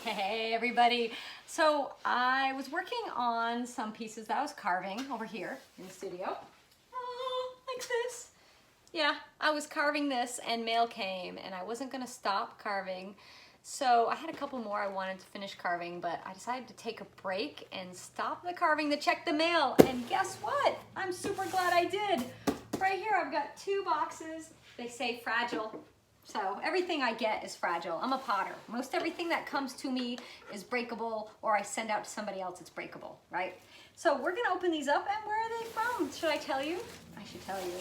Hey everybody. So I was working on some pieces that I was carving over here in the studio. Oh, like this. Yeah, I was carving this and mail came and I wasn't gonna stop carving. So I had a couple more I wanted to finish carving, but I decided to take a break and stop the carving to check the mail. And guess what? I'm super glad I did. Right here I've got 2 boxes. They say fragile. So everything I get is fragile. I'm a potter. Most everything that comes to me is breakable, or I send out to somebody else, it's breakable, right? So we're gonna open these up, and where are they from? Should I tell you? I should tell you.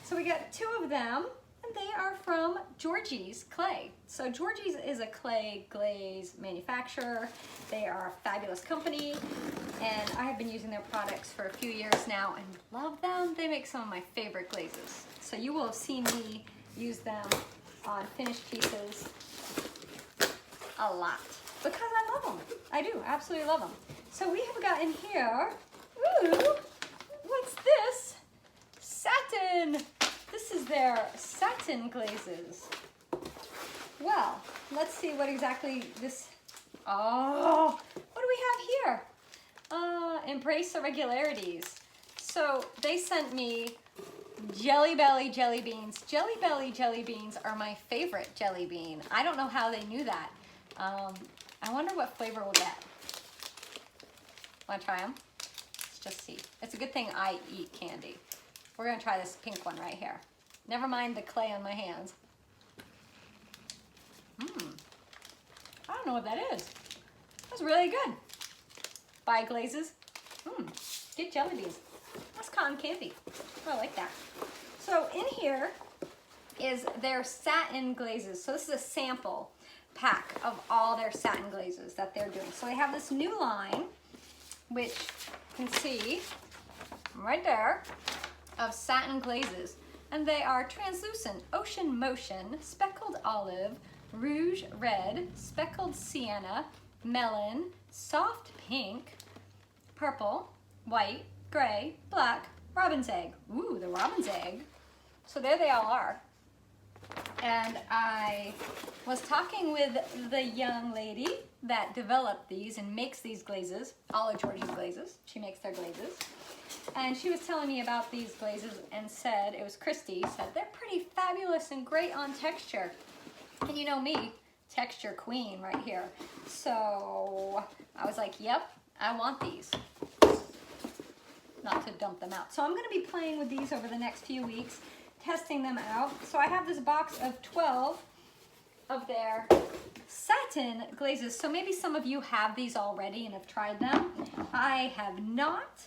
So we got 2 of them, and they are from Georgie's Clay. So Georgie's is a clay glaze manufacturer. They are a fabulous company, and I have been using their products for a few years now and love them. They make some of my favorite glazes. So you will have seen me use them on finished pieces a lot because I love them. I do absolutely love them. So we have got in here, ooh, what's this? Satin. This is their Satin Glazes. Well, let's see what exactly this, oh, what do we have here? Embrace irregularities. So they sent me Jelly Belly jelly beans. Jelly Belly jelly beans are my favorite jelly bean. I don't know how they knew that. I wonder what flavor we'll get. Want to try them? Let's just see. It's a good thing I eat candy. We're going to try this pink one right here. Never mind the clay on my hands. I don't know what that is. That's really good. Buy glazes. Get jelly beans. That's cotton candy. I like that. So in here is their Satin Glazes. So this is a sample pack of all their Satin Glazes that they're doing. So they have this new line, which you can see right there, of Satin Glazes. And they are translucent, ocean motion, speckled olive, rouge red, speckled sienna, melon, soft pink, purple, white, gray, black, robin's egg. Ooh, the robin's egg. So there they all are. And I was talking with the young lady that developed these and makes these glazes, all of Georgie's glazes. She makes their glazes. And she was telling me about these glazes and said, it was Christy, said they're pretty fabulous and great on texture. And you know me, texture queen right here. So I was like, yep, I want these. Not to dump them out. So I'm going to be playing with these over the next few weeks, testing them out. So I have this box of 12 of their Satin Glazes. So maybe some of you have these already and have tried them. I have not.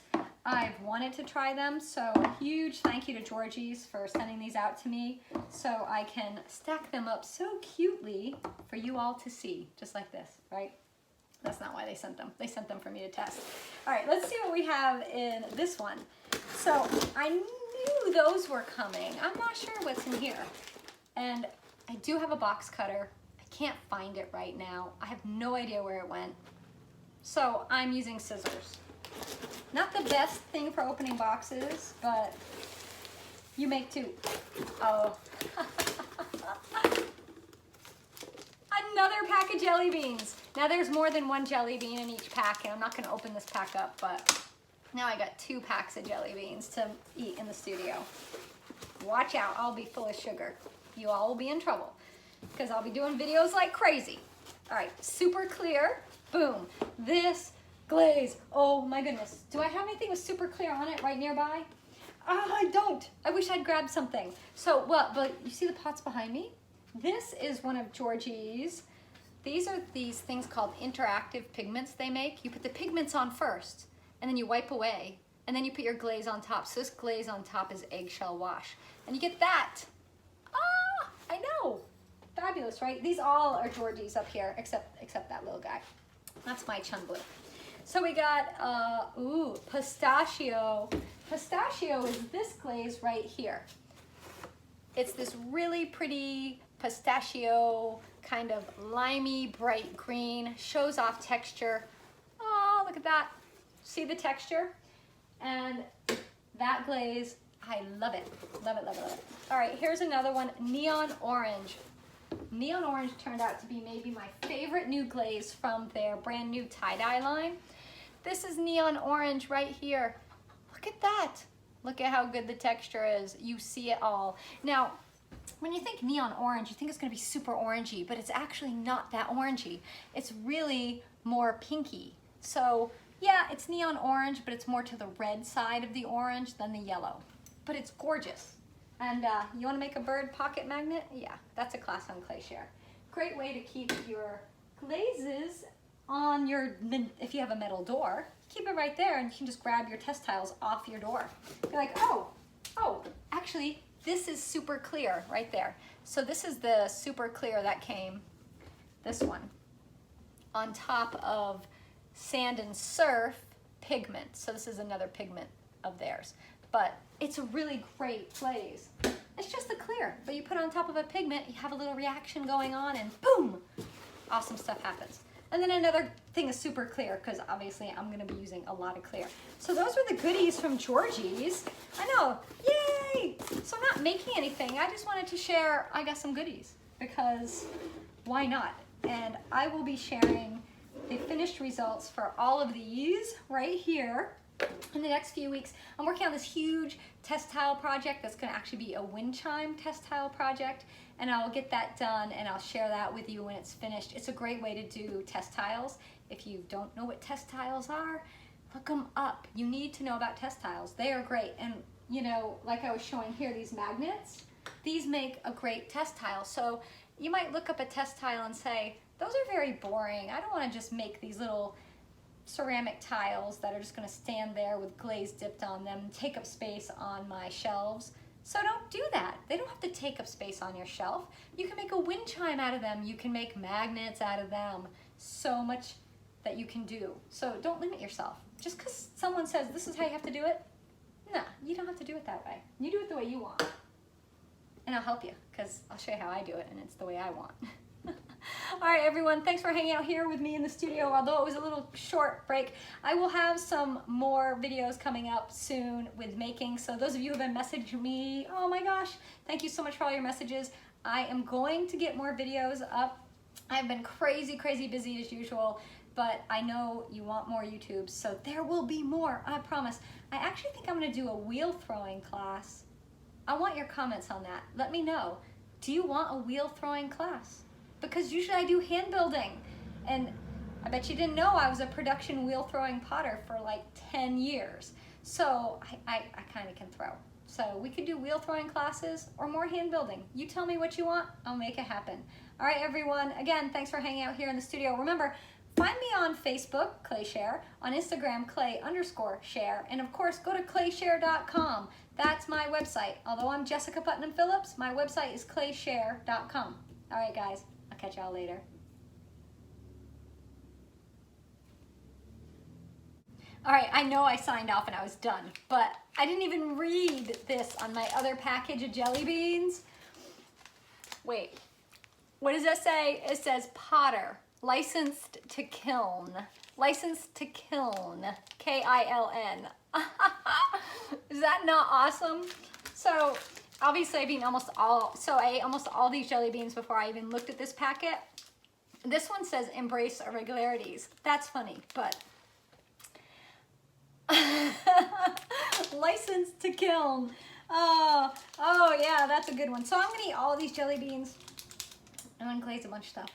I've wanted to try them. So a huge thank you to Georgies for sending these out to me so I can stack them up so cutely for you all to see, just like this, right? That's not why they sent them. They sent them for me to test. All right, let's see what we have in this one. So I knew those were coming. I'm not sure what's in here. And I do have a box cutter. I can't find it right now. I have no idea where it went. So I'm using scissors. Not the best thing for opening boxes, but you make two. Oh. Another pack of jelly beans. Now there's more than one jelly bean in each pack, and I'm not gonna open this pack up, but now I got 2 packs of jelly beans to eat in the studio. Watch out, I'll be full of sugar. You all will be in trouble because I'll be doing videos like crazy. All right, super clear, boom. This glaze, oh my goodness. Do I have anything with super clear on it right nearby? I don't. I wish I'd grabbed something. So, well, but you see the pots behind me? This is one of Georgie's. These are these things called interactive pigments they make. You put the pigments on first, and then you wipe away, and then you put your glaze on top. So this glaze on top is eggshell wash. And you get that. Ah, I know. Fabulous, right? These all are Georgie's up here, except that little guy. That's my chun blue. So we got, ooh, Pistachio. Pistachio is this glaze right here. It's this really pretty pistachio, kind of limey, bright green, shows off texture. Oh, look at that. See the texture? And that glaze, I love it. Love it, love it, love it. All right, here's another one, neon orange. Neon orange turned out to be maybe my favorite new glaze from their brand new tie-dye line. This is neon orange right here. Look at that. Look at how good the texture is. You see it all. Now, when you think neon orange, you think it's gonna be super orangey, but it's actually not that orangey. It's really more pinky. So yeah, it's neon orange, but it's more to the red side of the orange than the yellow. But it's gorgeous. And you wanna make a bird pocket magnet? Yeah, that's a class on ClayShare. Great way to keep your glazes on your, if you have a metal door, keep it right there and you can just grab your test tiles off your door. You're like, oh, actually, this is super clear right there. So this is the super clear that came, this one, on top of Sand and Surf Pigment. So this is another pigment of theirs. But it's a really great glaze. It's just the clear, but you put it on top of a pigment, you have a little reaction going on and boom, awesome stuff happens. And then another thing is super clear, because obviously I'm gonna be using a lot of clear. So those were the goodies from Georgie's. I know, yay! So I'm not making anything, I just wanted to share, I got some goodies, because why not? And I will be sharing the finished results for all of these right here in the next few weeks. I'm working on this huge test tile project that's gonna actually be a wind chime test tile project, and I'll get that done and I'll share that with you when it's finished. It's a great way to do test tiles. If you don't know what test tiles are, look them up. You need to know about test tiles. They are great. And you know, like I was showing here, these magnets, these make a great test tile. So you might look up a test tile and say, those are very boring. I don't wanna just make these little ceramic tiles that are just gonna stand there with glaze dipped on them, take up space on my shelves. So don't do that. They don't have to take up space on your shelf. You can make a wind chime out of them. You can make magnets out of them. So much that you can do. So don't limit yourself. Just because someone says this is how you have to do it, nah, you don't have to do it that way. You do it the way you want. And I'll help you, because I'll show you how I do it and it's the way I want. All right, everyone, thanks for hanging out here with me in the studio. Although it was a little short break, I will have some more videos coming up soon with making. So those of you who have been messaging me, oh my gosh, thank you so much for all your messages. I am going to get more videos up. I've been crazy, crazy busy as usual, but I know you want more YouTube, so there will be more, I promise. I actually think I'm gonna do a wheel throwing class. I want your comments on that. Let me know. Do you want a wheel throwing class? Because usually I do hand building, and I bet you didn't know I was a production wheel throwing potter for like 10 years. So I kind of can throw. So we could do wheel throwing classes or more hand building. You tell me what you want, I'll make it happen. All right, everyone, again, thanks for hanging out here in the studio. Remember, find me on Facebook, ClayShare, on Instagram, Clay_share, and of course, go to ClayShare.com. That's my website. Although I'm Jessica Putnam-Phillips, my website is ClayShare.com. All right, guys. I'll catch y'all later. All right, I know I signed off and I was done, but I didn't even read this on my other package of jelly beans. Wait, what does that say? It says Potter, licensed to kiln. Licensed to kiln, K-I-L-N. Is that not awesome? So, obviously I've eaten I ate almost all these jelly beans before I even looked at this packet. This one says embrace irregularities. That's funny, but licensed to kiln. Oh yeah, that's a good one. So I'm gonna eat all of these jelly beans. I'm gonna glaze a bunch of stuff.